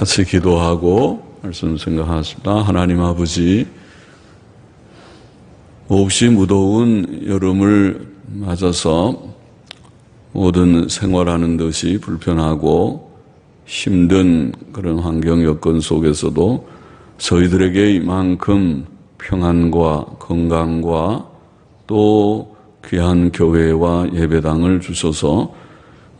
같이 기도하고 말씀 생각하십니다. 하나님 아버지, 몹시 무더운 여름을 맞아서 모든 생활하는 것이 불편하고 힘든 그런 환경 여건 속에서도 저희들에게 이만큼 평안과 건강과 또 귀한 교회와 예배당을 주셔서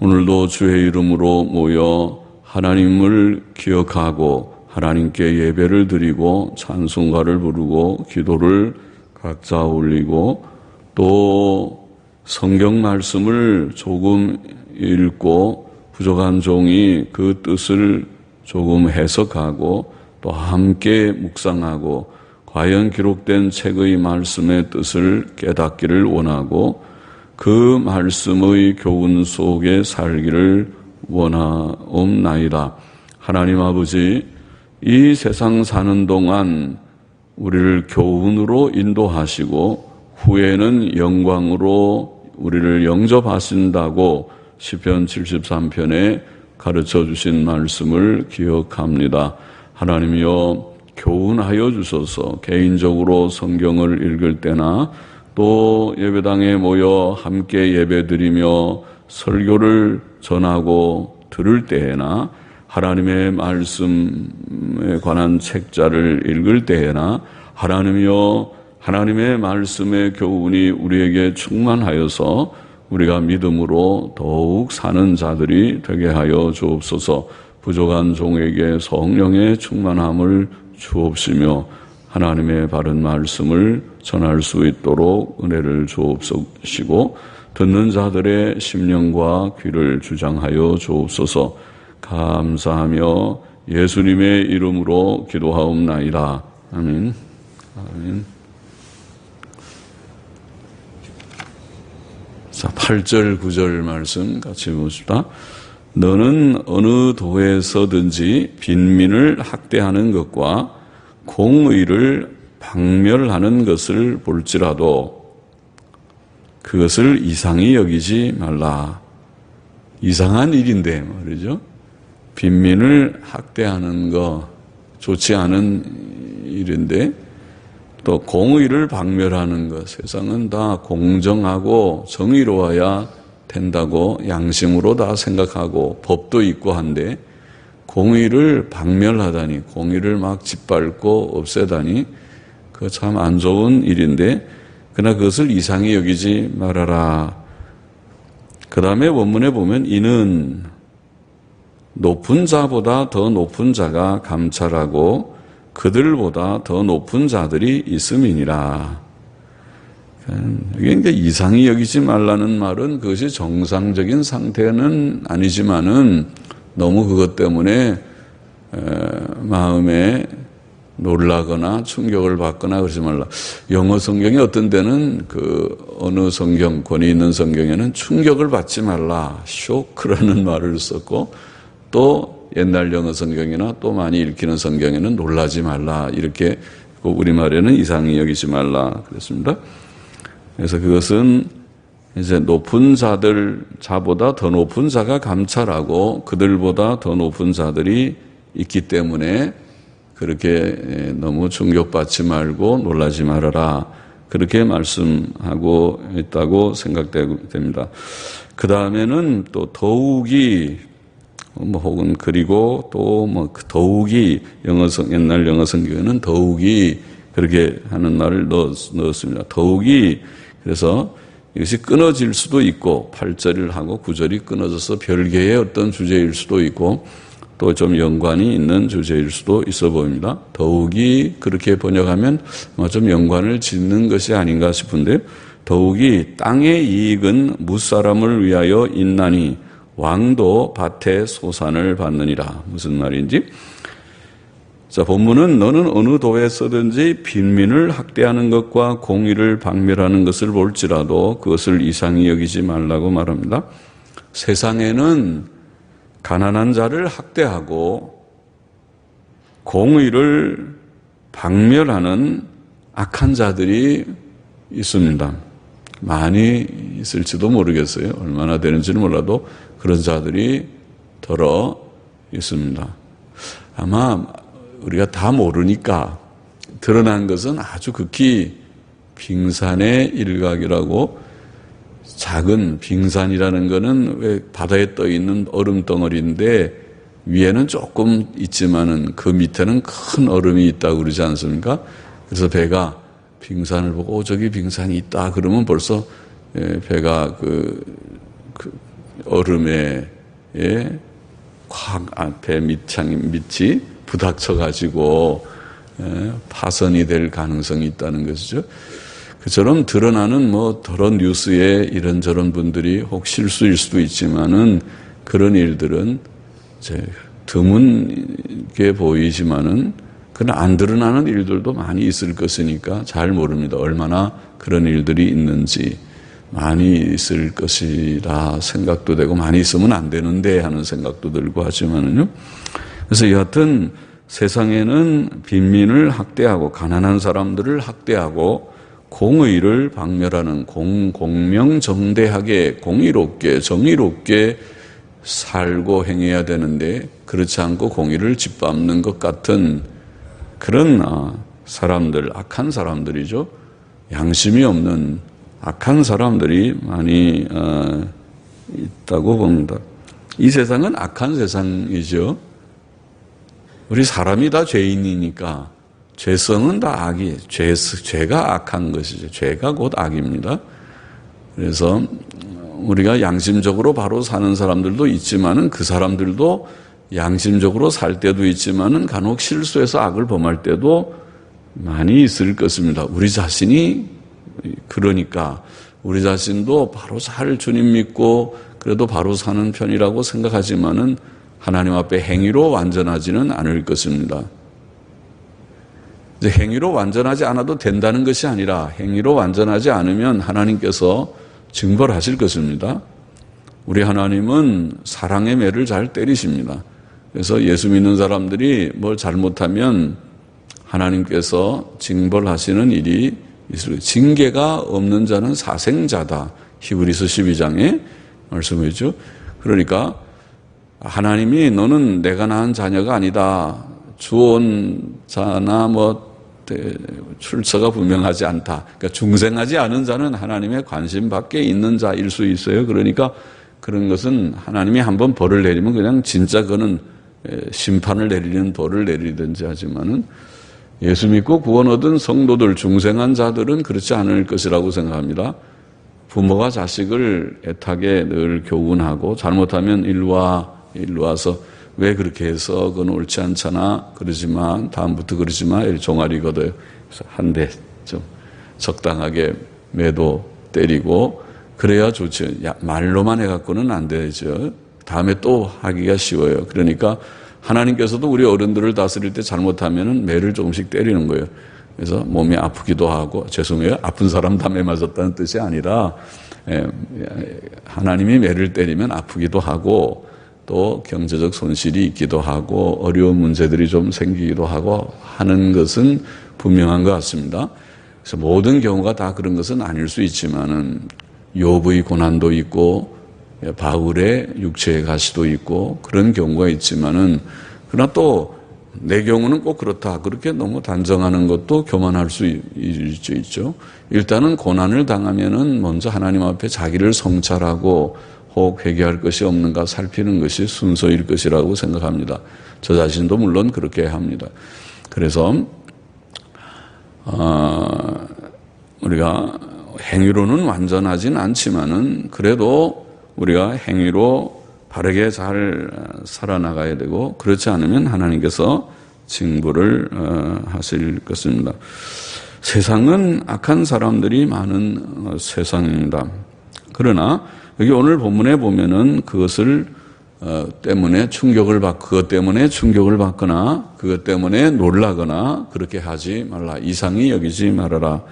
오늘도 주의 이름으로 모여 하나님을 기억하고 하나님께 예배를 드리고 찬송가를 부르고 기도를 각자 올리고 또 성경 말씀을 조금 읽고 부족한 종이 그 뜻을 조금 해석하고 또 함께 묵상하고 과연 기록된 책의 말씀의 뜻을 깨닫기를 원하고 그 말씀의 교훈 속에 살기를 원하옵나이다. 하나님 아버지, 이 세상 사는 동안 우리를 교훈으로 인도하시고 후에는 영광으로 우리를 영접하신다고 시편 73편에 가르쳐 주신 말씀을 기억합니다. 하나님이여, 교훈하여 주소서. 개인적으로 성경을 읽을 때나 또 예배당에 모여 함께 예배드리며 설교를 전하고 들을 때에나 하나님의 말씀에 관한 책자를 읽을 때에나 하나님이여, 하나님의 말씀의 교훈이 우리에게 충만하여서 우리가 믿음으로 더욱 사는 자들이 되게 하여 주옵소서. 부족한 종에게 성령의 충만함을 주옵시며 하나님의 바른 말씀을 전할 수 있도록 은혜를 주옵시고 듣는 자들의 심령과 귀를 주장하여 주옵소서. 감사하며 예수님의 이름으로 기도하옵나이다. 아멘. 아멘. 자, 8절 9절 말씀 같이 보십시다. 너는 어느 도에서든지 빈민을 학대하는 것과 공의를 박멸하는 것을 볼지라도 그것을 이상히 여기지 말라. 이상한 일인데 말이죠. 빈민을 학대하는 거 좋지 않은 일인데 또 공의를 박멸하는 것, 세상은 다 공정하고 정의로워야 된다고 양심으로 다 생각하고 법도 있고 한데 공의를 박멸하다니, 공의를 막 짓밟고 없애다니 그거 참 안 좋은 일인데 그러나 그것을 이상히 여기지 말아라. 그 다음에 원문에 보면 이는 높은 자보다 더 높은 자가 감찰하고 그들보다 더 높은 자들이 있음이니라. 이게 이제 이상히 여기지 말라는 말은 그것이 정상적인 상태는 아니지만은 너무 그것 때문에 마음에 놀라거나 충격을 받거나 그러지 말라. 영어 성경이 어떤 데는 어느 성경, 권위 있는 성경에는 충격을 받지 말라, 쇼크라는 말을 썼고 또 옛날 영어 성경이나 또 많이 읽히는 성경에는 놀라지 말라 이렇게 우리말에는 이상히 여기지 말라 그랬습니다. 그래서 그것은 이제 높은 자보다 더 높은 자가 감찰하고 그들보다 더 높은 자들이 있기 때문에 그렇게 너무 충격받지 말고 놀라지 말아라. 그렇게 말씀하고 있다고 생각됩니다. 그 다음에는 또 더욱이 혹은 그리고 또 더욱이 옛날 영어 성경에는 더욱이 그렇게 하는 말을 넣었습니다. 더욱이 그래서 이것이 끊어질 수도 있고 8절을 하고 9절이 끊어져서 별개의 어떤 주제일 수도 있고 또 좀 연관이 있는 주제일 수도 있어 보입니다. 더욱이 그렇게 번역하면 좀 연관을 짓는 것이 아닌가 싶은데 더욱이 땅의 이익은 무사람을 위하여 있나니 왕도 밭의 소산을 받느니라. 무슨 말인지? 자, 본문은 너는 어느 도에서든지 빈민을 학대하는 것과 공의를 박멸하는 것을 볼지라도 그것을 이상히 여기지 말라고 말합니다. 세상에는 가난한 자를 학대하고 공의를 박멸하는 악한 자들이 있습니다. 많이 있을지도 모르겠어요. 얼마나 되는지는 몰라도 그런 자들이 더러 있습니다. 아마 우리가 다 모르니까 드러난 것은 아주 극히 빙산의 일각이라고, 작은 빙산이라는 것은 왜 바다에 떠 있는 얼음 덩어리인데 위에는 조금 있지만은 그 밑에는 큰 얼음이 있다고 그러지 않습니까? 그래서 배가 빙산을 보고 저기 빙산이 있다 그러면 벌써 배가 그 얼음에 배 밑이 부닥쳐 가지고 파손이 될 가능성이 있다는 것이죠. 그처럼 드러나는 더러운 뉴스에 이런저런 분들이 혹 실수일 수도 있지만은 그런 일들은 드문게 보이지만은 그러나 안 드러나는 일들도 많이 있을 것이니까 잘 모릅니다. 얼마나 그런 일들이 있는지. 많이 있을 것이라 생각도 되고 많이 있으면 안 되는데 하는 생각도 들고 하지만은요. 그래서 여하튼 세상에는 빈민을 학대하고 가난한 사람들을 학대하고 공의를 박멸하는 공명정대하게 공의롭게 정의롭게 살고 행해야 되는데 그렇지 않고 공의를 짓밟는 것 같은 그런 사람들, 악한 사람들이죠. 양심이 없는 악한 사람들이 많이 있다고 봅니다. 이 세상은 악한 세상이죠. 우리 사람이 다 죄인이니까 죄성은 다 악이, 죄가 악한 것이죠. 죄가 곧 악입니다. 그래서 우리가 양심적으로 바로 사는 사람들도 있지만은 그 사람들도 양심적으로 살 때도 있지만은 간혹 실수해서 악을 범할 때도 많이 있을 것입니다. 우리 자신이 그러니까 우리 자신도 바로 잘 주님 믿고 그래도 바로 사는 편이라고 생각하지만은 하나님 앞에 행위로 완전하지는 않을 것입니다. 이제 행위로 완전하지 않아도 된다는 것이 아니라 행위로 완전하지 않으면 하나님께서 징벌하실 것입니다. 우리 하나님은 사랑의 매를 잘 때리십니다. 그래서 예수 믿는 사람들이 뭘 잘못하면 하나님께서 징벌하시는 일이 있을, 징계가 없는 자는 사생자다. 히브리서 12장에 말씀이죠. 그러니까 하나님이 너는 내가 낳은 자녀가 아니다. 주온 자나 출처가 분명하지 않다. 그러니까 중생하지 않은 자는 하나님의 관심 밖에 있는 자일 수 있어요. 그러니까 그런 것은 하나님이 한번 벌을 내리면 그냥 진짜 그거는 심판을 내리는 벌을 내리든지 하지만은 예수 믿고 구원 얻은 성도들, 중생한 자들은 그렇지 않을 것이라고 생각합니다. 부모가 자식을 애타게 늘 교훈하고 잘못하면 일로 와서 왜 그렇게 해서 그건 옳지 않잖아. 그러지만 다음부터 그러지 마. 종아리 걷어요. 그래서 한 대 좀 적당하게 매도 때리고 그래야 좋죠. 말로만 해갖고는 안 되죠. 다음에 또 하기가 쉬워요. 그러니까 하나님께서도 우리 어른들을 다스릴 때 잘못하면은 매를 조금씩 때리는 거예요. 그래서 몸이 아프기도 하고, 죄송해요. 아픈 사람 다 매 맞았다는 뜻이 아니라 하나님이 매를 때리면 아프기도 하고 또 경제적 손실이 있기도 하고 어려운 문제들이 좀 생기기도 하고 하는 것은 분명한 것 같습니다. 그래서 모든 경우가 다 그런 것은 아닐 수 있지만은 욥의 고난도 있고 바울의 육체의 가시도 있고 그런 경우가 있지만은 그러나 또 내 경우는 꼭 그렇다. 그렇게 너무 단정하는 것도 교만할 수 있죠. 일단은 고난을 당하면은 먼저 하나님 앞에 자기를 성찰하고 혹 회개할 것이 없는가 살피는 것이 순서일 것이라고 생각합니다. 저 자신도 물론 그렇게 합니다. 그래서 우리가 행위로는 완전하진 않지만은 그래도 우리가 행위로 바르게 잘 살아나가야 되고 그렇지 않으면 하나님께서 징벌을 하실 것입니다. 세상은 악한 사람들이 많은 세상입니다. 그러나 여기 오늘 본문에 보면은 그것 때문에 충격을 받거나 그것 때문에 놀라거나 그렇게 하지 말라. 이상히 여기지 말아라.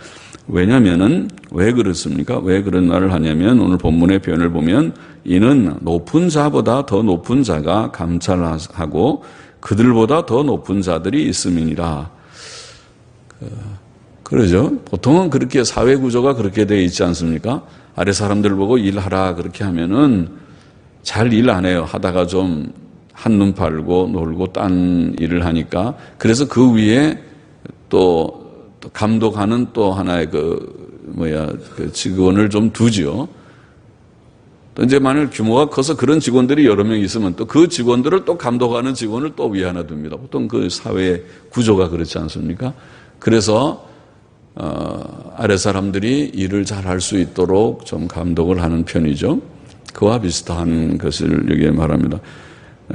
왜냐면은 왜 그렇습니까? 왜 그런 말을 하냐면 오늘 본문의 표현을 보면 이는 높은 자보다 더 높은 자가 감찰하고 그들보다 더 높은 자들이 있음이니라. 그러죠. 보통은 그렇게 사회 구조가 그렇게 되어 있지 않습니까? 아래 사람들 보고 일하라 그렇게 하면은 잘 일 안 해요. 하다가 좀 한눈 팔고 놀고 딴 일을 하니까 그래서 그 위에 또 감독하는 또 하나의 그 직원을 좀 두지요. 또 이제 만일 규모가 커서 그런 직원들이 여러 명 있으면 또 그 직원들을 또 감독하는 직원을 또 위에 하나 둡니다. 보통 그 사회 구조가 그렇지 않습니까? 그래서 아래 사람들이 일을 잘 할 수 있도록 좀 감독을 하는 편이죠. 그와 비슷한 것을 여기에 말합니다.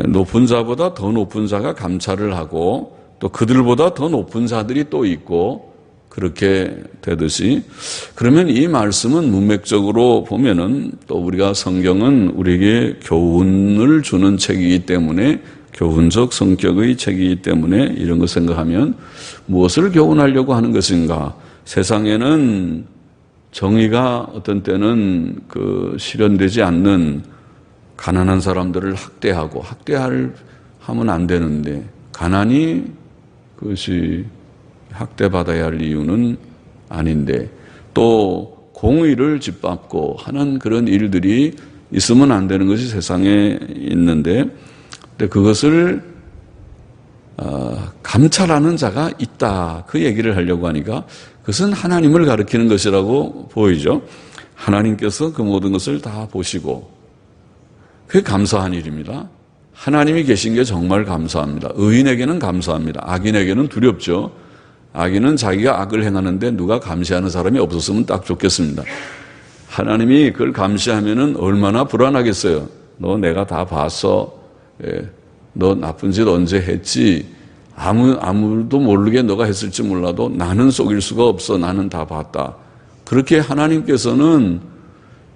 높은 자보다 더 높은 자가 감찰을 하고 또 그들보다 더 높은 자들이 또 있고 그렇게 되듯이, 그러면 이 말씀은 문맥적으로 보면은 또 우리가 성경은 우리에게 교훈을 주는 책이기 때문에, 교훈적 성격의 책이기 때문에 이런 거 생각하면 무엇을 교훈하려고 하는 것인가? 세상에는 정의가 어떤 때는 실현되지 않는 가난한 사람들을 학대하면 안 되는데, 가난이 그것이 학대받아야 할 이유는 아닌데, 또 공의를 짓밟고 하는 그런 일들이 있으면 안 되는 것이 세상에 있는데, 근데 그것을 감찰하는 자가 있다, 그 얘기를 하려고 하니까 그것은 하나님을 가리키는 것이라고 보이죠. 하나님께서 그 모든 것을 다 보시고, 그게 감사한 일입니다. 하나님이 계신 게 정말 감사합니다. 의인에게는 감사합니다. 악인에게는 두렵죠. 악인은 자기가 악을 행하는데 누가 감시하는 사람이 없었으면 딱 좋겠습니다. 하나님이 그걸 감시하면은 얼마나 불안하겠어요. 너 내가 다 봤어. 너 나쁜 짓 언제 했지? 아무도 모르게 너가 했을지 몰라도 나는 속일 수가 없어. 나는 다 봤다. 그렇게 하나님께서는,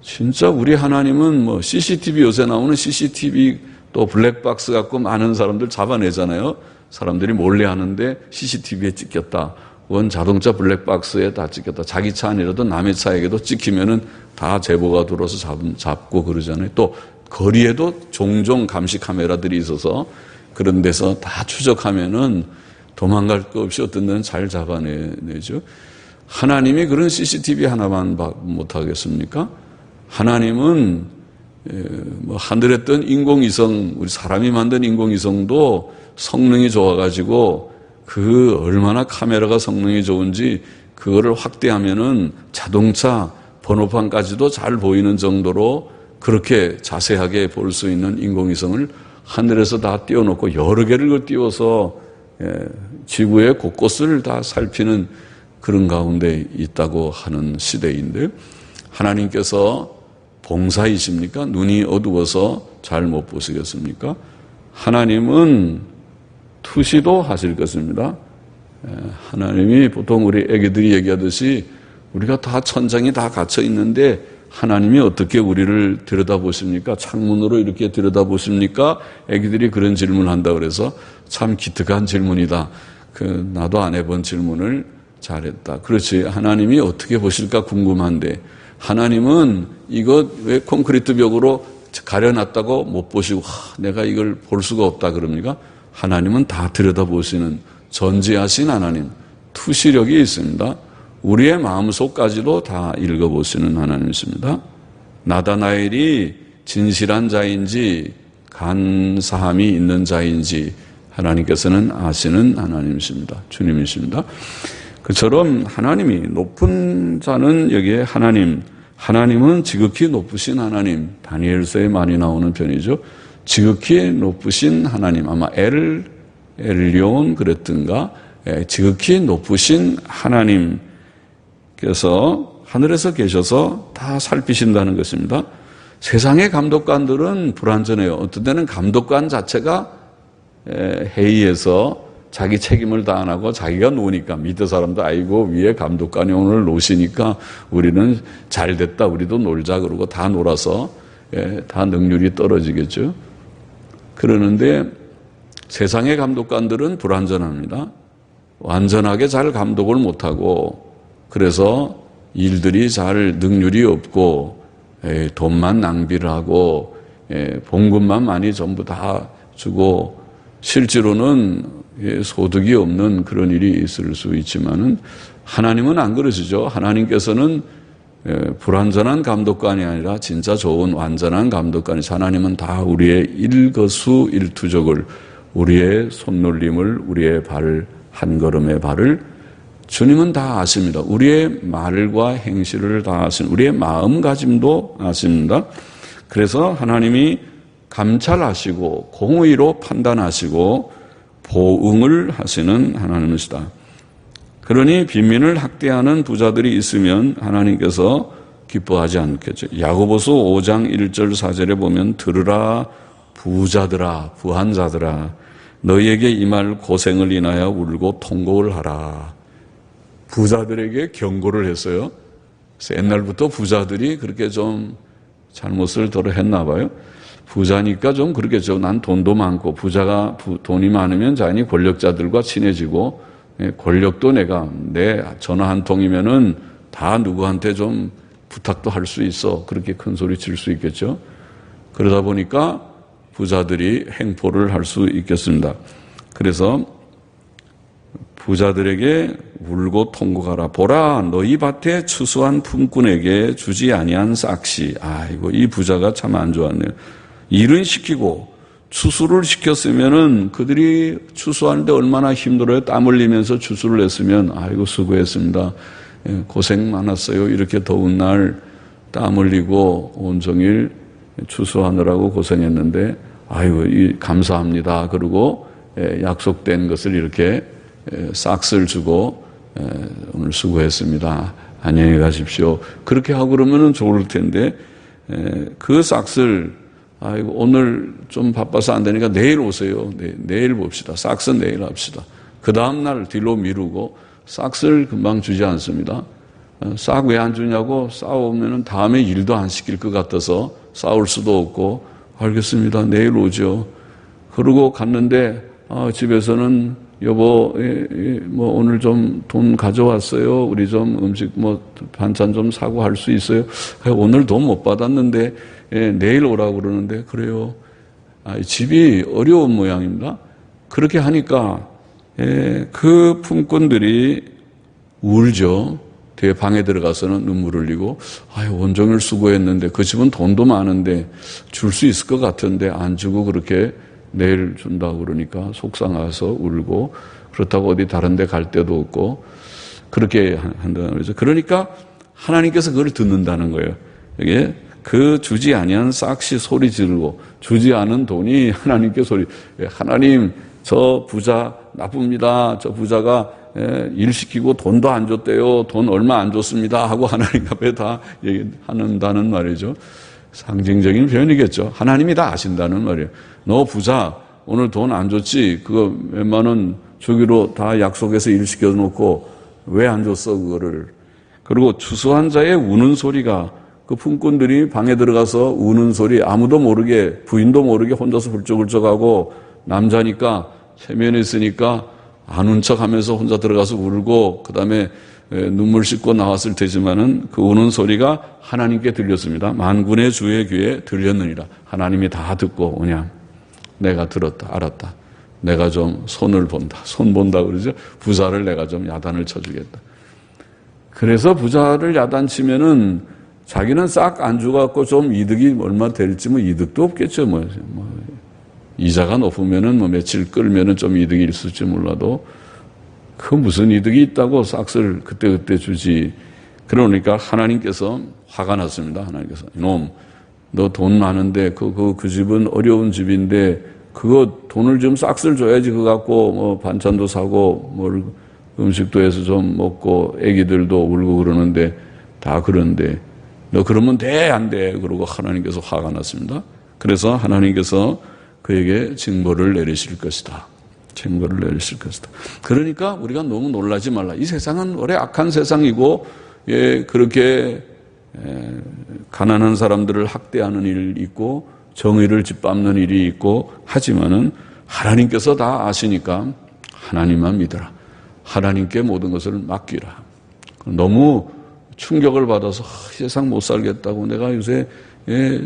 진짜 우리 하나님은 CCTV, 요새 나오는 CCTV 또 블랙박스 갖고 많은 사람들 잡아내잖아요. 사람들이 몰래 하는데 CCTV에 찍혔다. 원 자동차 블랙박스에 다 찍혔다. 자기 차 아니라도 남의 차에게도 찍히면은 다 제보가 들어서 잡고 그러잖아요. 또 거리에도 종종 감시 카메라들이 있어서 그런 데서 다 추적하면은 도망갈 거 없이 어떤 데는 잘 잡아내죠. 하나님이 그런 CCTV 하나만 못하겠습니까? 하나님은 하늘에 뜬 인공위성, 우리 사람이 만든 인공위성도 성능이 좋아가지고 그 얼마나 카메라가 성능이 좋은지 그거를 확대하면은 자동차 번호판까지도 잘 보이는 정도로 그렇게 자세하게 볼 수 있는 인공위성을 하늘에서 다 띄워놓고 여러 개를 띄워서 지구의 곳곳을 다 살피는 그런 가운데 있다고 하는 시대인데, 하나님께서 봉사이십니까? 눈이 어두워서 잘 못 보시겠습니까? 하나님은 투시도 하실 것입니다. 하나님이 보통 우리 애기들이 얘기하듯이 우리가 다 천장이 다 갇혀 있는데 하나님이 어떻게 우리를 들여다보십니까? 창문으로 이렇게 들여다보십니까? 애기들이 그런 질문을 한다 그래서 참 기특한 질문이다. 나도 안 해본 질문을 잘했다. 그렇지. 하나님이 어떻게 보실까 궁금한데, 하나님은 이거 왜 콘크리트 벽으로 가려놨다고 못 보시고 내가 이걸 볼 수가 없다 그럽니까? 하나님은 다 들여다보시는 전지하신 하나님, 투시력이 있습니다. 우리의 마음속까지도 다 읽어보시는 하나님이십니다. 나다나엘이 진실한 자인지 간사함이 있는 자인지 하나님께서는 아시는 하나님이십니다. 주님이십니다. 그처럼 하나님이, 높은 자는 여기에 하나님은 지극히 높으신 하나님, 다니엘서에 많이 나오는 편이죠. 지극히 높으신 하나님, 아마 엘리온 그랬던가, 지극히 높으신 하나님께서 하늘에서 계셔서 다 살피신다는 것입니다. 세상의 감독관들은 불완전해요. 어떤 때는 감독관 자체가 회의에서 자기 책임을 다 안 하고 자기가 노니까 밑에 사람도 아이고 위에 감독관이 오늘 노시니까 우리는 잘 됐다, 우리도 놀자 그러고 다 놀아서 다 능률이 떨어지겠죠. 그러는데 세상의 감독관들은 불완전합니다. 완전하게 잘 감독을 못하고, 그래서 일들이 잘 능률이 없고 돈만 낭비를 하고 봉급만 많이 전부 다 주고 실제로는 소득이 없는 그런 일이 있을 수 있지만은, 하나님은 안 그러시죠. 하나님께서는 불완전한 감독관이 아니라 진짜 좋은 완전한 감독관이 하나님은 다 우리의 일거수일투족을 우리의 손놀림을 우리의 발 한 걸음의 발을 주님은 다 아십니다. 우리의 말과 행실을 다 아십니다. 우리의 마음가짐도 아십니다. 그래서 하나님이 감찰하시고 공의로 판단하시고 보응을 하시는 하나님이시다. 그러니 빈민을 학대하는 부자들이 있으면 하나님께서 기뻐하지 않겠죠. 야고보서 5장 1절 4절에 보면 들으라 부자들아 부한자들아 너희에게 임할 고생을 인하여 울고 통곡을 하라. 부자들에게 경고를 했어요. 그래서 옛날부터 부자들이 그렇게 좀 잘못을 덜어 했나 봐요. 부자니까 좀 그렇겠죠. 난 돈도 많고 부자가 돈이 많으면 자연히 권력자들과 친해지고 권력도 내가 내 전화 한 통이면은 다 누구한테 좀 부탁도 할 수 있어. 그렇게 큰 소리 칠 수 있겠죠. 그러다 보니까 부자들이 행포를 할 수 있겠습니다. 그래서 부자들에게 울고 통곡하라. 보라 너희 밭에 추수한 품꾼에게 주지 아니한 싹시. 아이고 이 부자가 참 안 좋았네요. 일은 시키고 추수를 시켰으면은 그들이 추수하는데 얼마나 힘들어요. 땀 흘리면서 추수를 했으면 아이고 수고했습니다. 고생 많았어요. 이렇게 더운 날 땀 흘리고 온종일 추수하느라고 고생했는데 아이고 감사합니다. 그리고 약속된 것을 이렇게 싹을 주고 오늘 수고했습니다. 안녕히 가십시오. 그렇게 하고 그러면은 좋을 텐데 그 싹을 아이고 오늘 좀 바빠서 안 되니까 내일 오세요. 내일 봅시다. 싹은 내일 합시다. 그 다음날 뒤로 미루고 싹을 금방 주지 않습니다. 싹 왜 안 주냐고 싸우면은 다음에 일도 안 시킬 것 같아서 싸울 수도 없고 알겠습니다. 내일 오죠. 그러고 갔는데 집에서는 여보 뭐 오늘 좀 돈 가져왔어요. 우리 좀 음식 뭐 반찬 좀 사고 할 수 있어요. 오늘 돈 못 받았는데 내일 오라고 그러는데 그래요. 집이 어려운 모양입니다. 그렇게 하니까 그 품꾼들이 울죠. 뒤에 방에 들어가서는 눈물 흘리고 온종일 수고했는데 그 집은 돈도 많은데 줄 수 있을 것 같은데 안 주고 그렇게 내일 준다고 그러니까 속상해서 울고 그렇다고 어디 다른 데 갈 데도 없고 그렇게 한다는 거죠. 그러니까 하나님께서 그걸 듣는다는 거예요. 이게 그 주지 아니한 싹시 소리 지르고 주지 않은 돈이 하나님께 소리. 하나님 저 부자 나쁩니다. 저 부자가 일 시키고 돈도 안 줬대요. 돈 얼마 안 줬습니다. 하고 하나님 앞에 다 얘기한다는 말이죠. 상징적인 표현이겠죠. 하나님이 다 아신다는 말이에요. 너 부자 오늘 돈 안 줬지? 그거 몇만 원 주기로 다 약속해서 일 시켜놓고 왜 안 줬어 그거를. 그리고 추수한 자의 우는 소리가 그 품꾼들이 방에 들어가서 우는 소리 아무도 모르게 부인도 모르게 혼자서 훌쩍훌쩍하고 남자니까 체면에 있으니까 아는 척하면서 혼자 들어가서 울고 그다음에 눈물 씻고 나왔을 테지만은 그 우는 소리가 하나님께 들렸습니다. 만군의 주의 귀에 들렸느니라. 하나님이 다 듣고 오냐. 내가 들었다, 알았다. 내가 좀 손을 본다. 손 본다 그러죠. 부자를 내가 좀 야단을 쳐주겠다. 그래서 부자를 야단치면은 자기는 싹 안 주갖고 좀 이득이 얼마 될지 뭐 이득도 없겠죠. 뭐 이자가 높으면은 뭐 며칠 끌면은 좀 이득이 있을지 몰라도 그 무슨 이득이 있다고 싹을 그때그때 주지. 그러니까 하나님께서 화가 났습니다. 하나님께서 이놈 너 돈 많은데 그 집은 어려운 집인데 그거 돈을 좀 싹을 줘야지 그거 갖고 뭐 반찬도 사고 뭘 음식도 해서 좀 먹고 애기들도 울고 그러는데 다 그런데 너 그러면 돼 안 돼 그러고 하나님께서 화가 났습니다. 그래서 하나님께서 그에게 징벌을 내리실 것이다. 징벌을 내리실 것이다. 그러니까 우리가 너무 놀라지 말라. 이 세상은 원래 악한 세상이고 그렇게 가난한 사람들을 학대하는 일이 있고 정의를 짓밟는 일이 있고 하지만은 하나님께서 다 아시니까 하나님만 믿어라. 하나님께 모든 것을 맡기라. 너무 충격을 받아서 세상 못 살겠다고 내가 요새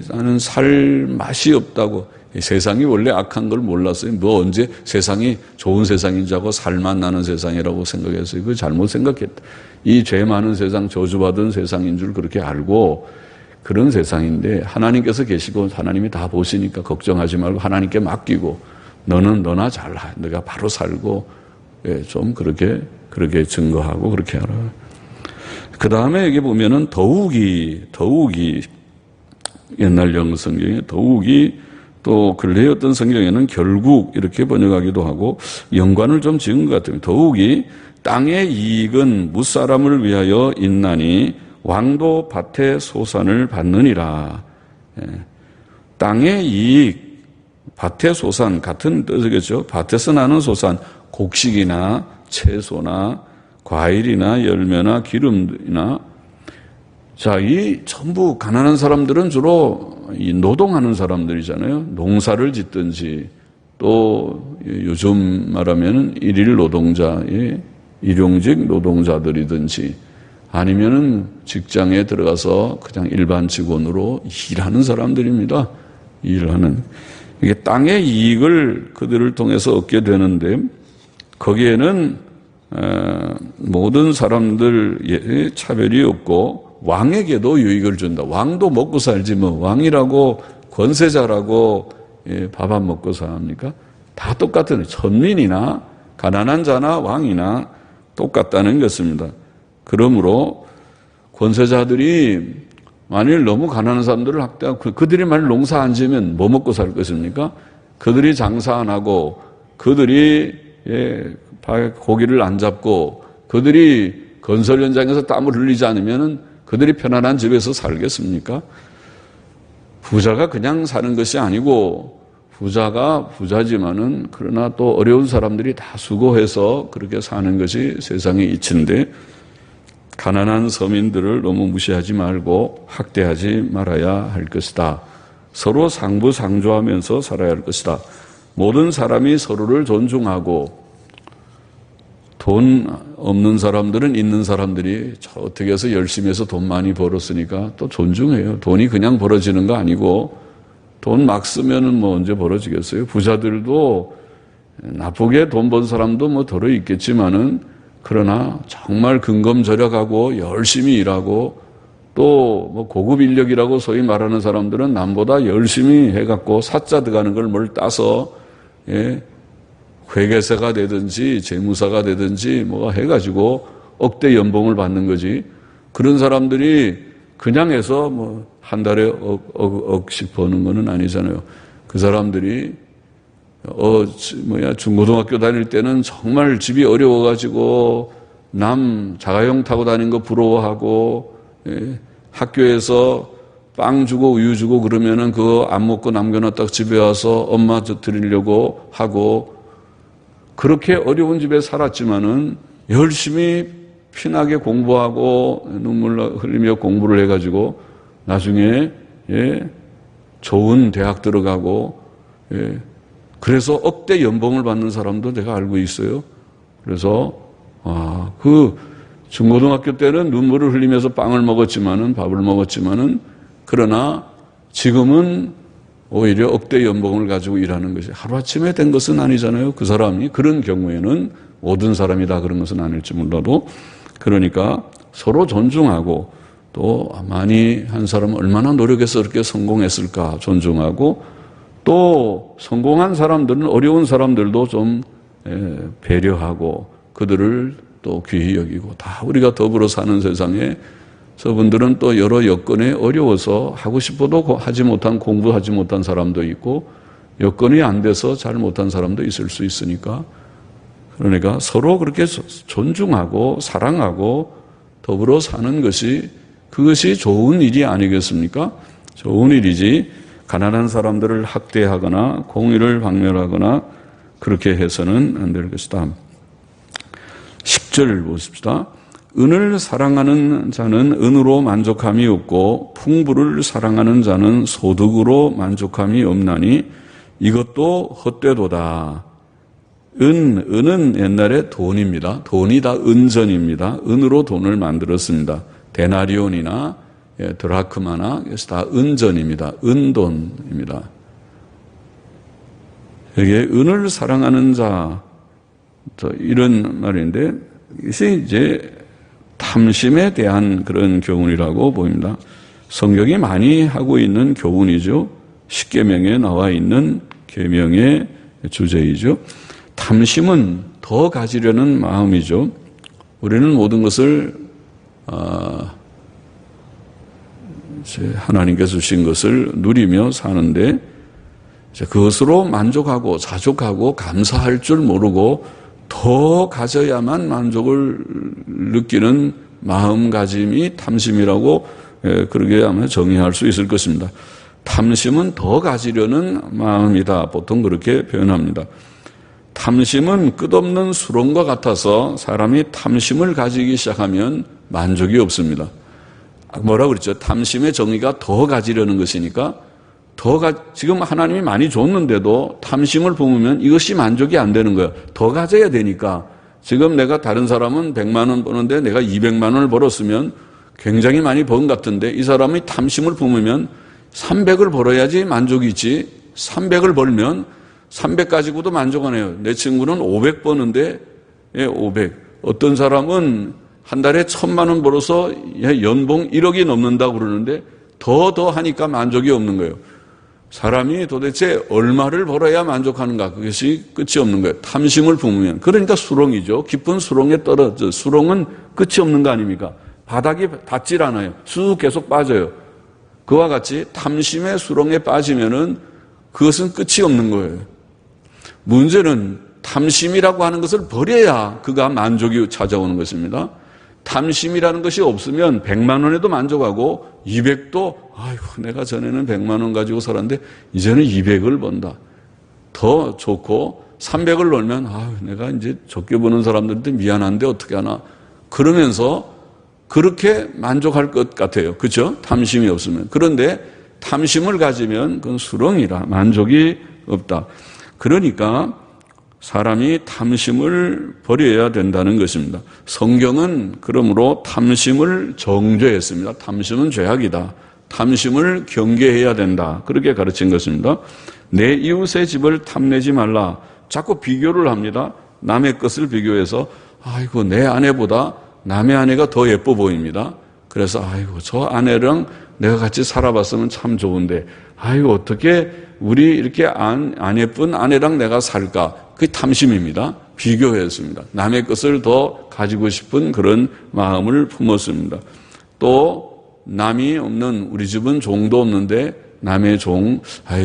나는 살 맛이 없다고 세상이 원래 악한 걸 몰랐어요. 뭐 언제 세상이 좋은 세상인 줄 알고 살만 나는 세상이라고 생각했어요. 그거 잘못 생각했다. 이 죄 많은 세상, 저주받은 세상인 줄 그렇게 알고 그런 세상인데 하나님께서 계시고 하나님이 다 보시니까 걱정하지 말고 하나님께 맡기고 너는 너나 잘라. 내가 바로 살고 좀 그렇게 증거하고 그렇게 하라. 그 다음에 여기 보면은 더욱이 옛날 영어 성경에 더욱이 또 근래의 어떤 성경에는 결국 이렇게 번역하기도 하고 연관을 좀 지은 것 같아요. 더욱이 땅의 이익은 무사람을 위하여 있나니 왕도 밭의 소산을 받느니라. 땅의 이익, 밭의 소산 같은 뜻이겠죠. 밭에서 나는 소산, 곡식이나 채소나 과일이나 열매나 기름이나 자, 이 전부 가난한 사람들은 주로 이 노동하는 사람들이잖아요. 농사를 짓든지 또 요즘 말하면 일일 노동자의 일용직 노동자들이든지 아니면은 직장에 들어가서 그냥 일반 직원으로 일하는 사람들입니다. 일하는. 이게 땅의 이익을 그들을 통해서 얻게 되는데 거기에는 모든 사람들의 차별이 없고 왕에게도 유익을 준다. 왕도 먹고 살지 뭐 왕이라고 권세자라고 밥 안 먹고 삽니까? 다 똑같은 천민이나 가난한 자나 왕이나 똑같다는 것입니다. 그러므로 권세자들이 만일 너무 가난한 사람들을 학대하고 그들이 만일 농사 안 지으면 뭐 먹고 살 것입니까? 그들이 장사 안 하고 그들이 고기를 안 잡고 그들이 건설 현장에서 땀을 흘리지 않으면 그들이 편안한 집에서 살겠습니까? 부자가 그냥 사는 것이 아니고 부자가 부자지만은 그러나 또 어려운 사람들이 다 수고해서 그렇게 사는 것이 세상의 이치인데 가난한 서민들을 너무 무시하지 말고 학대하지 말아야 할 것이다. 서로 상부상조하면서 살아야 할 것이다. 모든 사람이 서로를 존중하고 돈 없는 사람들은 있는 사람들이 어떻게 해서 열심히 해서 돈 많이 벌었으니까 또 존중해요. 돈이 그냥 벌어지는 거 아니고 돈 막 쓰면은 뭐 언제 벌어지겠어요? 부자들도 나쁘게 돈 번 사람도 뭐 덜어 있겠지만은 그러나 정말 근검절약하고 열심히 일하고 또 뭐 고급 인력이라고 소위 말하는 사람들은 남보다 열심히 해갖고 사자 들어가는 걸 뭘 따서 회계사가 되든지 재무사가 되든지 뭐 해가지고 억대 연봉을 받는 거지. 그런 사람들이 그냥 해서 뭐 한 달에 억씩 버는 거는 아니잖아요. 그 사람들이 중고등학교 다닐 때는 정말 집이 어려워가지고 남 자가용 타고 다니는 거 부러워하고 학교에서 빵 주고 우유 주고 그러면은 그거 안 먹고 남겨놨다가 집에 와서 엄마 드리려고 하고 그렇게 어려운 집에 살았지만은 열심히 피나게 공부하고 눈물 흘리며 공부를 해가지고 나중에 좋은 대학 들어가고 그래서 억대 연봉을 받는 사람도 내가 알고 있어요. 그래서 그 중고등학교 때는 눈물을 흘리면서 빵을 먹었지만은 밥을 먹었지만은 그러나 지금은 오히려 억대 연봉을 가지고 일하는 것이 하루아침에 된 것은 아니잖아요. 그 사람이 그런 경우에는 모든 사람이 다 그런 것은 아닐지 몰라도 그러니까 서로 존중하고 또 많이 한 사람은 얼마나 노력해서 이렇게 성공했을까 존중하고 또 성공한 사람들은 어려운 사람들도 좀 배려하고 그들을 또 귀히 여기고 다 우리가 더불어 사는 세상에 저분들은 또 여러 여건에 어려워서 하고 싶어도 하지 못한 공부하지 못한 사람도 있고 여건이 안 돼서 잘 못한 사람도 있을 수 있으니까 그러니까 서로 그렇게 존중하고 사랑하고 더불어 사는 것이 그것이 좋은 일이 아니겠습니까? 좋은 일이지 가난한 사람들을 학대하거나 공의를 박멸하거나 그렇게 해서는 안 될 것이다. 10절 보십시다. 은을 사랑하는 자는 은으로 만족함이 없고 풍부를 사랑하는 자는 소득으로 만족함이 없나니 이것도 헛되도다. 은은 옛날에 돈입니다. 돈이 다 은전입니다. 은으로 돈을 만들었습니다. 데나리온이나 드라크마나 이것이 다 은전입니다. 은돈입니다. 여기에 은을 사랑하는 자 이런 말인데 이것이 이제 탐심에 대한 그런 교훈이라고 보입니다. 성경이 많이 하고 있는 교훈이죠. 십계명에 나와 있는 계명의 주제이죠. 탐심은 더 가지려는 마음이죠. 우리는 모든 것을 하나님께서 주신 것을 누리며 사는데 그것으로 만족하고 자족하고 감사할 줄 모르고 더 가져야만 만족을 느끼는 마음가짐이 탐심이라고 그렇게 아마 정의할 수 있을 것입니다. 탐심은 더 가지려는 마음이다. 보통 그렇게 표현합니다. 탐심은 끝없는 수렁과 같아서 사람이 탐심을 가지기 시작하면 만족이 없습니다. 뭐라고 그랬죠? 탐심의 정의가 더 가지려는 것이니까 지금 하나님이 많이 줬는데도 탐심을 품으면 이것이 만족이 안 되는 거예요. 더 가져야 되니까. 지금 내가 다른 사람은 100만 원 버는데 내가 200만 원을 벌었으면 굉장히 많이 번 같은데 이 사람이 탐심을 품으면 300을 벌어야지 만족이 있지. 300을 벌면 300 가지고도 만족 안 해요. 내 친구는 500 버는데 500. 어떤 사람은 한 달에 1000만 원 벌어서 연봉 1억이 넘는다고 그러는데 더 하니까 만족이 없는 거예요. 사람이 도대체 얼마를 벌어야 만족하는가? 그것이 끝이 없는 거예요. 탐심을 품으면. 그러니까 수렁이죠. 깊은 수렁에 떨어져. 수렁은 끝이 없는 거 아닙니까? 바닥이 닿질 않아요. 쑥 계속 빠져요. 그와 같이 탐심의 수렁에 빠지면은 그것은 끝이 없는 거예요. 문제는 탐심이라고 하는 것을 버려야 그가 만족이 찾아오는 것입니다. 탐심이라는 것이 없으면 100만 원에도 만족하고 200도 아이고 내가 전에는 100만 원 가지고 살았는데 이제는 200을 번다. 더 좋고 300을 벌면 아유 내가 이제 적게 버는 사람들한테 미안한데 어떻게 하나. 그러면서 그렇게 만족할 것 같아요. 그렇죠? 탐심이 없으면. 그런데 탐심을 가지면 그건 수렁이라 만족이 없다. 그러니까 사람이 탐심을 버려야 된다는 것입니다. 성경은 그러므로 탐심을 정죄했습니다. 탐심은 죄악이다. 탐심을 경계해야 된다. 그렇게 가르친 것입니다. 내 이웃의 집을 탐내지 말라. 자꾸 비교를 합니다. 남의 것을 비교해서 아이고 내 아내보다 남의 아내가 더 예뻐 보입니다. 그래서 아이고 저 아내랑 내가 같이 살아봤으면 참 좋은데 아이고 어떻게 우리 이렇게 안 예쁜 아내랑 내가 살까? 그게 탐심입니다. 비교했습니다. 남의 것을 더 가지고 싶은 그런 마음을 품었습니다. 또 남이 없는 우리 집은 종도 없는데 남의 종,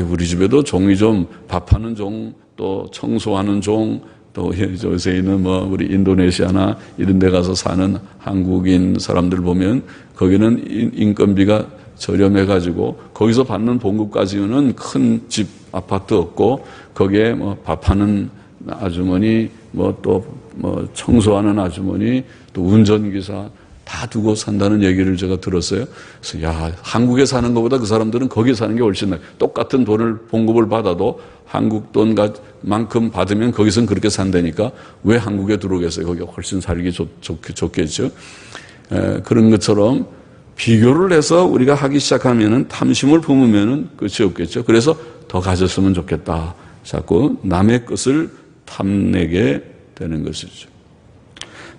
우리 집에도 종이 좀 밥하는 종, 또 청소하는 종, 또 요새 있는 우리 인도네시아나 이런 데 가서 사는 한국인 사람들 보면 거기는 인건비가 저렴해가지고 거기서 받는 봉급까지는 큰 집, 아파트 없고 거기에 밥하는 아주머니, 청소하는 아주머니, 또 운전기사 다 두고 산다는 얘기를 제가 들었어요. 그래서 한국에 사는 것보다 그 사람들은 거기 사는 게 훨씬 나아요. 똑같은 돈을 봉급을 받아도 한국 돈만큼 받으면 거기서는 그렇게 산다니까 왜 한국에 들어오겠어요? 거기가 훨씬 살기 좋겠죠. 그런 것처럼 비교를 해서 우리가 하기 시작하면은 탐심을 품으면은 끝이 없겠죠. 그래서 더 가졌으면 좋겠다. 자꾸 남의 것을 탐내게 되는 것이죠.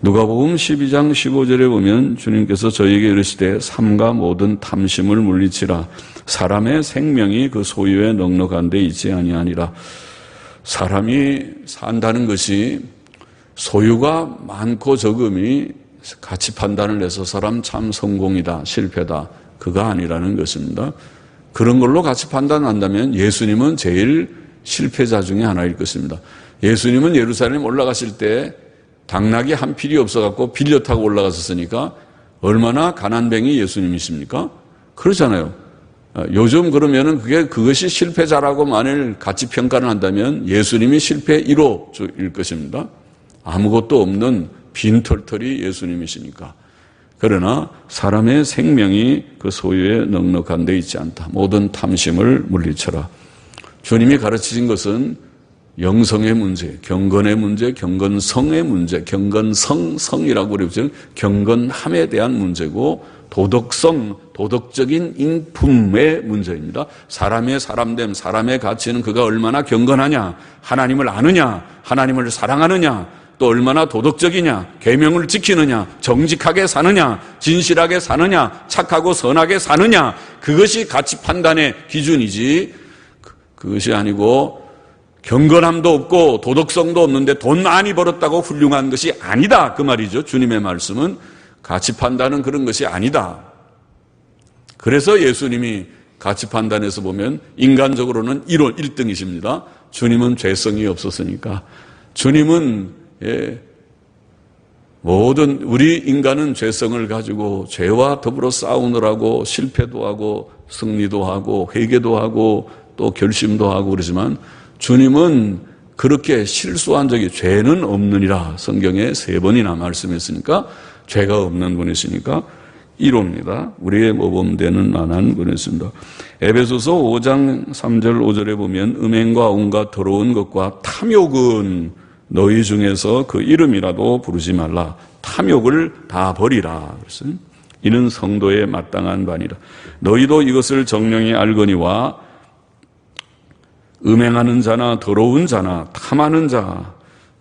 누가복음 12장 15절에 보면 주님께서 저희에게 이르시되 삼가 모든 탐심을 물리치라. 사람의 생명이 그 소유에 넉넉한 데 있지 아니하니라. 사람이 산다는 것이 소유가 많고 적음이 가치 판단을 해서 사람 참 성공이다, 실패다. 그가 아니라는 것입니다. 그런 걸로 가치 판단한다면 예수님은 제일 실패자 중에 하나일 것입니다. 예수님은 예루살렘 올라가실 때 당나귀 한 필이 없어갖고 빌려 타고 올라갔었으니까 얼마나 가난뱅이 예수님이십니까? 그렇잖아요. 요즘 그러면은 그것이 실패자라고 만일 가치 평가를 한다면 예수님이 실패 1호일 것입니다. 아무것도 없는 빈털털이 예수님이시니까. 그러나 사람의 생명이 그 소유에 넉넉한 데 있지 않다. 모든 탐심을 물리쳐라. 주님이 가르치신 것은 영성의 문제, 경건의 문제, 경건성의 문제, 경건성이라고 그러죠. 경건함에 대한 문제고 도덕성, 도덕적인 인품의 문제입니다. 사람의 사람됨, 사람의 가치는 그가 얼마나 경건하냐, 하나님을 아느냐, 하나님을 사랑하느냐, 또 얼마나 도덕적이냐, 계명을 지키느냐, 정직하게 사느냐, 진실하게 사느냐, 착하고 선하게 사느냐, 그것이 가치 판단의 기준이지, 그것이 아니고 경건함도 없고 도덕성도 없는데 돈 많이 벌었다고 훌륭한 것이 아니다, 그 말이죠. 주님의 말씀은 가치 판단은 그런 것이 아니다. 그래서 예수님이 가치 판단에서 보면 인간적으로는 1등이십니다. 주님은 죄성이 없었으니까. 주님은 모든 우리 인간은 죄성을 가지고 죄와 더불어 싸우느라고 실패도 하고 승리도 하고 회개도 하고 또 결심도 하고 그러지만 주님은 그렇게 실수한 적이 죄는 없느니라 성경에 3번이나 말씀했으니까 죄가 없는 분이시니까 1호입니다. 우리의 모범되는 만한 분이십니다. 에베소서 5장 3절 5절에 보면 음행과 온갖 더러운 것과 탐욕은 너희 중에서 그 이름이라도 부르지 말라. 탐욕을 다 버리라. 그래서 이는 성도에 마땅한 바니라. 너희도 이것을 정령이 알거니와 음행하는 자나 더러운 자나 탐하는 자,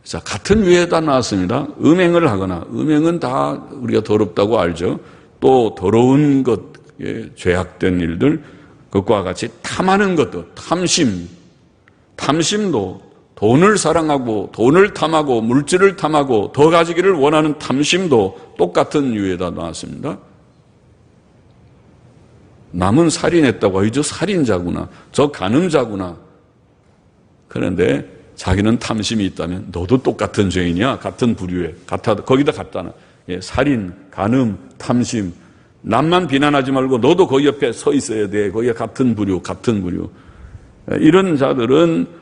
자 같은 위에다 나왔습니다. 음행을 하거나 음행은 다 우리가 더럽다고 알죠. 또 더러운 것, 죄악된 일들, 그것과 같이 탐하는 것도 탐심도 돈을 사랑하고 돈을 탐하고 물질을 탐하고 더 가지기를 원하는 탐심도 똑같은 유에다 나왔습니다. 남은 살인했다고 저 살인자구나, 저 간음자구나. 그런데 자기는 탐심이 있다면 너도 똑같은 죄인이야. 같은 부류에 거기다 갖다 놔. 살인, 간음, 탐심. 남만 비난하지 말고 너도 거기 옆에 서 있어야 돼. 거기가 같은 부류. 이런 자들은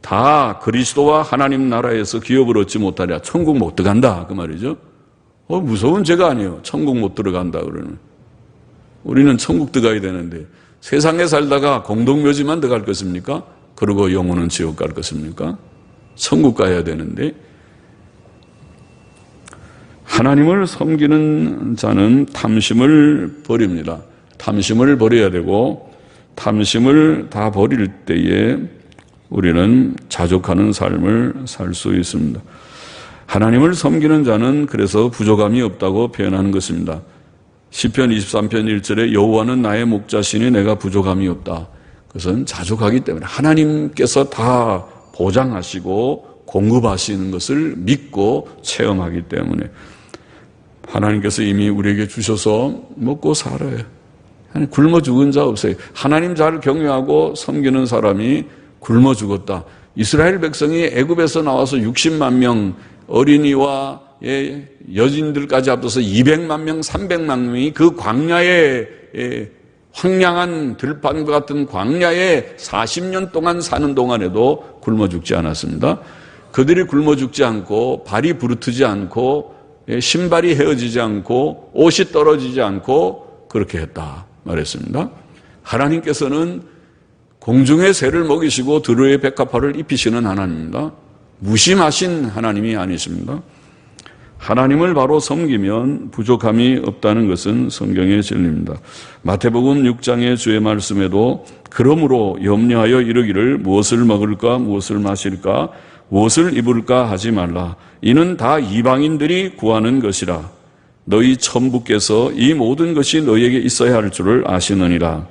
다 그리스도와 하나님 나라에서 기업을 얻지 못하랴. 천국 못 들어간다. 그 말이죠. 무서운 죄가 아니에요. 천국 못 들어간다 그러는. 우리는 천국 들어가야 되는데 세상에 살다가 공동묘지만 들어갈 것입니까? 그리고 영혼은 지옥 갈 것입니까? 천국 가야 되는데 하나님을 섬기는 자는 탐심을 버립니다. 탐심을 버려야 되고 탐심을 다 버릴 때에 우리는 자족하는 삶을 살 수 있습니다. 하나님을 섬기는 자는 그래서 부족함이 없다고 표현하는 것입니다. 시편 23편 1절에 여호와는 나의 목자시니 내가 부족함이 없다. 그것은 자족하기 때문에 하나님께서 다 보장하시고 공급하시는 것을 믿고 체험하기 때문에 하나님께서 이미 우리에게 주셔서 먹고 살아요. 굶어 죽은 자 없어요. 하나님 잘 경외하고 섬기는 사람이 굶어 죽었다. 이스라엘 백성이 애굽에서 나와서 60만 명 어린이와 여진들까지 합쳐서 200만 명, 300만 명이 그 광야에 황량한 들판과 같은 광야에 40년 동안 사는 동안에도 굶어 죽지 않았습니다. 그들이 굶어 죽지 않고 발이 부르트지 않고 신발이 헤어지지 않고 옷이 떨어지지 않고 그렇게 했다 말했습니다. 하나님께서는 공중의 새를 먹이시고 들의 백합화를 입히시는 하나님입니다. 무심하신 하나님이 아니십니다. 하나님을 바로 섬기면 부족함이 없다는 것은 성경의 진리입니다. 마태복음 6장의 주의 말씀에도 그러므로 염려하여 이르기를 무엇을 먹을까 무엇을 마실까 무엇을 입을까 하지 말라. 이는 다 이방인들이 구하는 것이라. 너희 천부께서 이 모든 것이 너희에게 있어야 할 줄을 아시느니라.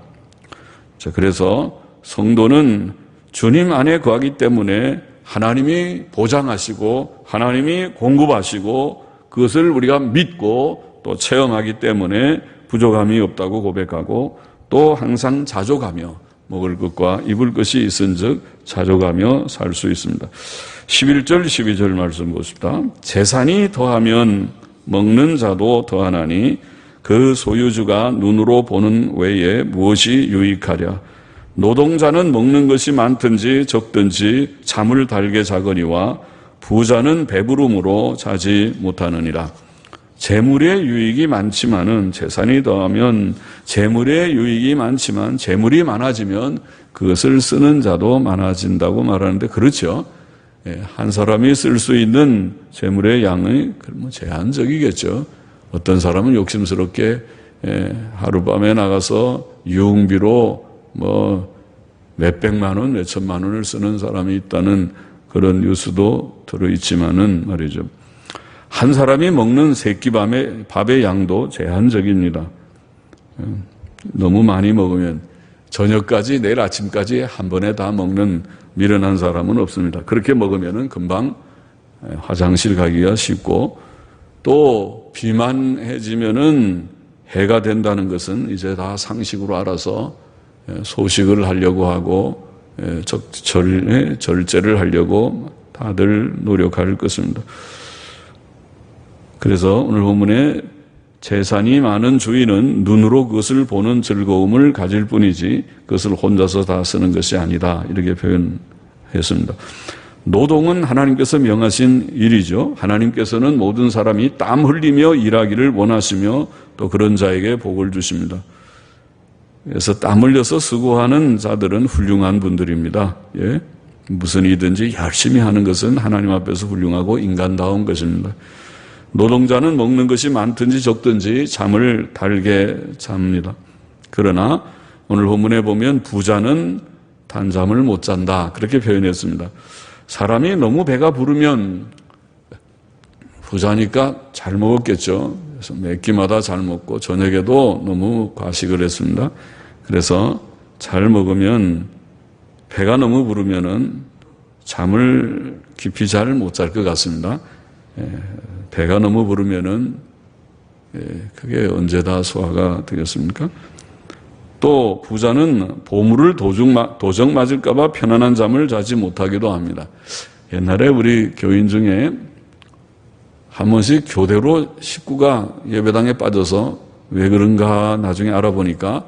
자, 그래서 성도는 주님 안에 거하기 때문에 하나님이 보장하시고 하나님이 공급하시고 그것을 우리가 믿고 또 체험하기 때문에 부족함이 없다고 고백하고 또 항상 자족하며 먹을 것과 입을 것이 있은즉 자족하며 살 수 있습니다. 11절 12절 말씀 보십시다. 재산이 더하면 먹는 자도 더하나니 그 소유주가 눈으로 보는 외에 무엇이 유익하랴. 노동자는 먹는 것이 많든지 적든지 잠을 달게 자거니와 부자는 배부름으로 자지 못하느니라. 재물의 유익이 많지만은 재산이 더하면 재물의 유익이 많지만 재물이 많아지면 그것을 쓰는 자도 많아진다고 말하는데 그렇죠. 한 사람이 쓸 수 있는 재물의 양이 제한적이겠죠. 어떤 사람은 욕심스럽게 하룻밤에 나가서 유흥비로 몇백만 원, 몇천만 원을 쓰는 사람이 있다는 그런 뉴스도 들어있지만은 말이죠. 한 사람이 먹는 밥의 양도 제한적입니다. 너무 많이 먹으면 저녁까지, 내일 아침까지 한 번에 다 먹는 미련한 사람은 없습니다. 그렇게 먹으면은 금방 화장실 가기가 쉽고, 또 비만해지면은 해가 된다는 것은 이제 다 상식으로 알아서 소식을 하려고 하고 절제를 하려고 다들 노력할 것입니다. 그래서 오늘 본문에 재산이 많은 주인은 눈으로 그것을 보는 즐거움을 가질 뿐이지 그것을 혼자서 다 쓰는 것이 아니다, 이렇게 표현했습니다. 노동은 하나님께서 명하신 일이죠. 하나님께서는 모든 사람이 땀 흘리며 일하기를 원하시며 또 그런 자에게 복을 주십니다. 그래서 땀 흘려서 수고하는 자들은 훌륭한 분들입니다. 예? 무슨 일이든지 열심히 하는 것은 하나님 앞에서 훌륭하고 인간다운 것입니다. 노동자는 먹는 것이 많든지 적든지 잠을 달게 잡니다. 그러나 오늘 본문에 보면 부자는 단잠을 못 잔다, 그렇게 표현했습니다. 사람이 너무 배가 부르면 부자니까 잘 먹었겠죠. 그래서 몇 끼마다 잘 먹고 저녁에도 너무 과식을 했습니다. 그래서 잘 먹으면 배가 너무 부르면은 잠을 깊이 잘 못 잘 것 같습니다. 배가 너무 부르면은 그게 언제 다 소화가 되겠습니까? 또 부자는 보물을 도적 맞을까 봐 편안한 잠을 자지 못하기도 합니다. 옛날에 우리 교인 중에 한 번씩 교대로 식구가 예배당에 빠져서 왜 그런가 나중에 알아보니까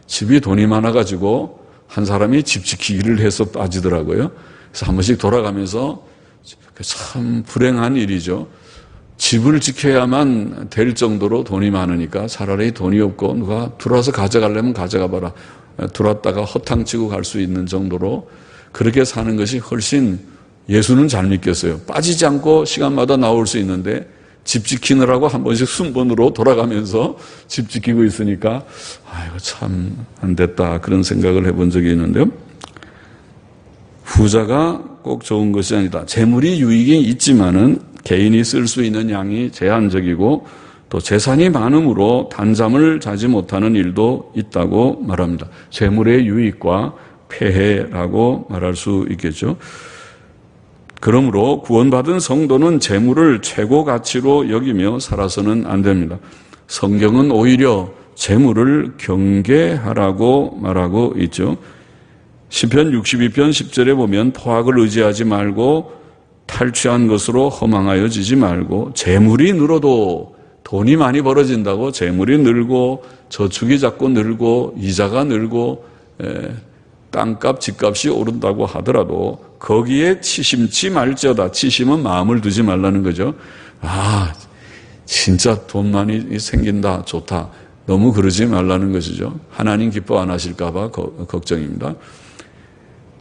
집이 돈이 많아가지고 한 사람이 집 지키기를 해서 빠지더라고요. 그래서 한 번씩 돌아가면서 참 불행한 일이죠. 집을 지켜야만 될 정도로 돈이 많으니까 차라리 돈이 없고 누가 들어와서 가져가려면 가져가 봐라, 들어왔다가 허탕치고 갈 수 있는 정도로 그렇게 사는 것이 훨씬, 예수는 잘 믿겠어요. 빠지지 않고 시간마다 나올 수 있는데 집 지키느라고 한 번씩 순번으로 돌아가면서 집 지키고 있으니까 아이고 참 안 됐다, 그런 생각을 해본 적이 있는데요. 부자가 꼭 좋은 것이 아니다. 재물이 유익이 있지만은 개인이 쓸 수 있는 양이 제한적이고 또 재산이 많음으로 단잠을 자지 못하는 일도 있다고 말합니다. 재물의 유익과 폐해라고 말할 수 있겠죠. 그러므로 구원받은 성도는 재물을 최고 가치로 여기며 살아서는 안 됩니다. 성경은 오히려 재물을 경계하라고 말하고 있죠. 시편 62편 10절에 보면 포악을 의지하지 말고 탈취한 것으로 허망하여지지 말고, 재물이 늘어도, 돈이 많이 벌어진다고 재물이 늘고 저축이 자꾸 늘고 이자가 늘고 땅값 집값이 오른다고 하더라도 거기에 치심치 말지어다. 치심은 마음을 두지 말라는 거죠. 아, 진짜 돈 많이 생긴다, 좋다, 너무 그러지 말라는 것이죠. 하나님 기뻐 안 하실까 봐 걱정입니다.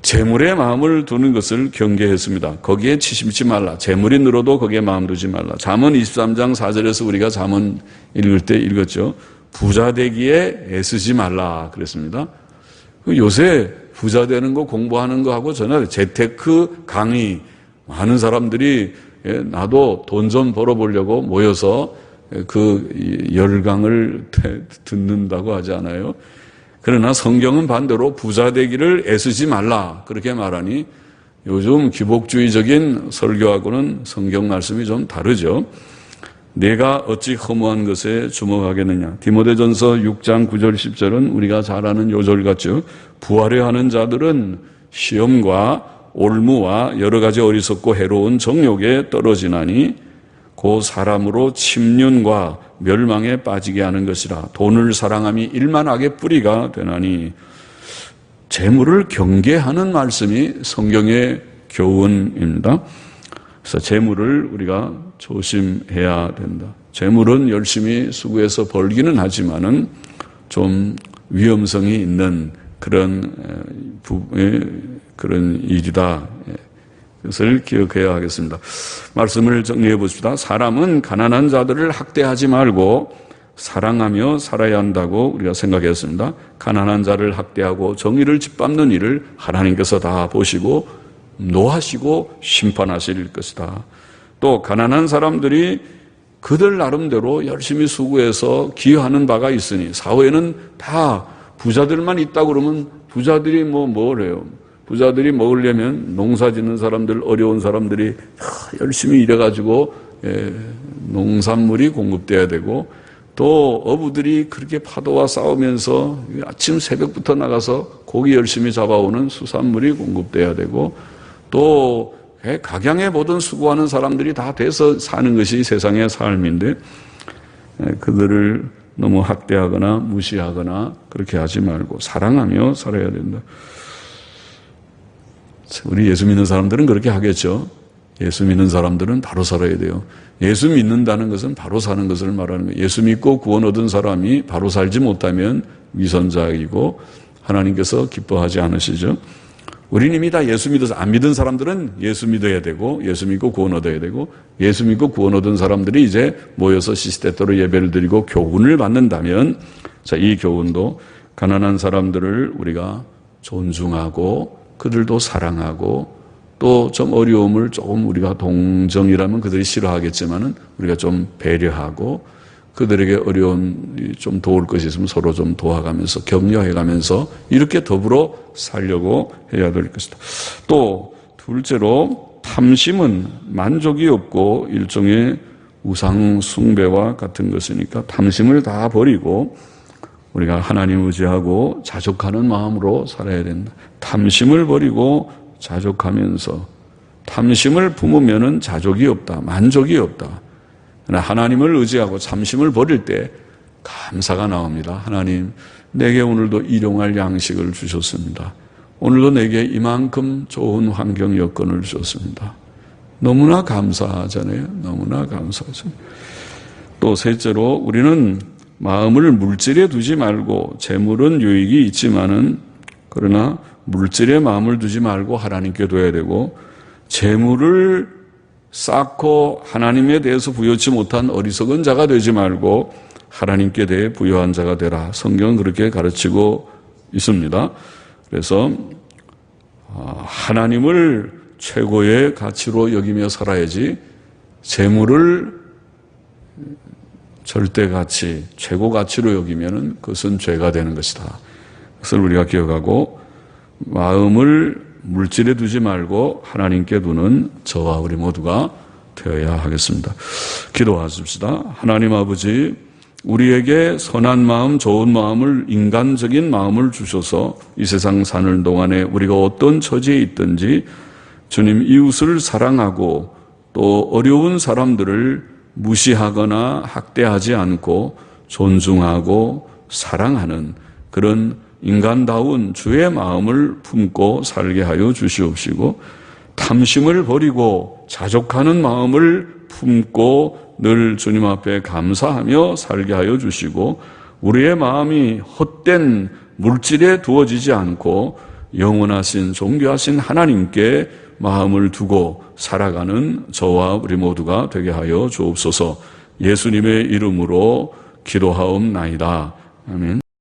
재물에 마음을 두는 것을 경계했습니다. 거기에 치심치 말라. 재물이 늘어도 거기에 마음 두지 말라. 잠언 23장 4절에서 우리가 잠언 읽을 때 읽었죠. 부자 되기에 애쓰지 말라 그랬습니다. 요새 부자 되는 거 공부하는 거 하고 전에 재테크 강의, 많은 사람들이 나도 돈 좀 벌어보려고 모여서 그 열강을 듣는다고 하지 않아요? 그러나 성경은 반대로 부자 되기를 애쓰지 말라 그렇게 말하니 요즘 기복주의적인 설교하고는 성경 말씀이 좀 다르죠. 내가 어찌 허무한 것에 주목하겠느냐. 디모데전서 6장 9절 10절은 우리가 잘 아는 요절 같죠. 부하려 하는 자들은 시험과 올무와 여러 가지 어리석고 해로운 정욕에 떨어지나니 그 사람으로 침륜과 멸망에 빠지게 하는 것이라. 돈을 사랑함이 일만 악의 뿌리가 되나니. 재물을 경계하는 말씀이 성경의 교훈입니다. 그래서 재물을 우리가 조심해야 된다. 재물은 열심히 수고해서 벌기는 하지만은 좀 위험성이 있는 그런 일이다. 그것을 기억해야 하겠습니다. 말씀을 정리해 봅시다. 사람은 가난한 자들을 학대하지 말고 사랑하며 살아야 한다고 우리가 생각했습니다. 가난한 자를 학대하고 정의를 짓밟는 일을 하나님께서 다 보시고 노하시고 심판하실 것이다. 또 가난한 사람들이 그들 나름대로 열심히 수고해서 기여하는 바가 있으니, 사회에는 다 부자들만 있다 그러면 부자들이 뭐래요? 부자들이 먹으려면 농사 짓는 사람들, 어려운 사람들이 열심히 일해가지고 농산물이 공급돼야 되고, 또 어부들이 그렇게 파도와 싸우면서 아침 새벽부터 나가서 고기 열심히 잡아오는 수산물이 공급돼야 되고, 또 각양의 모든 수고하는 사람들이 다 돼서 사는 것이 세상의 삶인데, 그들을 너무 학대하거나 무시하거나 그렇게 하지 말고 사랑하며 살아야 된다. 우리 예수 믿는 사람들은 그렇게 하겠죠. 예수 믿는 사람들은 바로 살아야 돼요. 예수 믿는다는 것은 바로 사는 것을 말하는 거예요. 예수 믿고 구원 얻은 사람이 바로 살지 못하면 위선자이고 하나님께서 기뻐하지 않으시죠. 우리는 이미 다 예수 믿어서, 안 믿은 사람들은 예수 믿어야 되고, 예수 믿고 구원 얻어야 되고, 예수 믿고 구원 얻은 사람들이 이제 모여서 시스테토로 예배를 드리고 교훈을 받는다면, 자, 이 교훈도 가난한 사람들을 우리가 존중하고 그들도 사랑하고, 또 좀 어려움을 조금 우리가 동정이라면 그들이 싫어하겠지만은 우리가 좀 배려하고, 그들에게 어려운 좀 도울 것이 있으면 서로 좀 도와가면서 격려해가면서 이렇게 더불어 살려고 해야 될 것이다. 또 둘째로, 탐심은 만족이 없고 일종의 우상 숭배와 같은 것이니까 탐심을 다 버리고 우리가 하나님 의지하고 자족하는 마음으로 살아야 된다. 탐심을 버리고 자족하면서, 탐심을 품으면은 자족이 없다, 만족이 없다. 하나님을 의지하고 탐심을 버릴 때 감사가 나옵니다. 하나님, 내게 오늘도 일용할 양식을 주셨습니다. 오늘도 내게 이만큼 좋은 환경 여건을 주셨습니다. 너무나 감사하잖아요. 너무나 감사하죠. 또 셋째로, 우리는 마음을 물질에 두지 말고, 재물은 유익이 있지만은 그러나 물질에 마음을 두지 말고 하나님께 둬야 되고, 재물을 쌓고 하나님에 대해서 부여치 못한 어리석은 자가 되지 말고 하나님께 대해 부여한 자가 되라. 성경은 그렇게 가르치고 있습니다. 그래서 하나님을 최고의 가치로 여기며 살아야지, 재물을 절대 가치, 최고 가치로 여기면은 그것은 죄가 되는 것이다. 그것을 우리가 기억하고, 마음을 물질에 두지 말고 하나님께 두는 저와 우리 모두가 되어야 하겠습니다. 기도하십시다. 하나님 아버지, 우리에게 선한 마음, 좋은 마음을, 인간적인 마음을 주셔서 이 세상 사는 동안에 우리가 어떤 처지에 있든지 주님, 이웃을 사랑하고 또 어려운 사람들을 무시하거나 학대하지 않고 존중하고 사랑하는 그런 인간다운 주의 마음을 품고 살게 하여 주시옵시고, 탐심을 버리고 자족하는 마음을 품고 늘 주님 앞에 감사하며 살게 하여 주시고, 우리의 마음이 헛된 물질에 두어지지 않고 영원하신 존귀하신 하나님께 마음을 두고 살아가는 저와 우리 모두가 되게 하여 주옵소서. 예수님의 이름으로 기도하옵나이다. 아멘.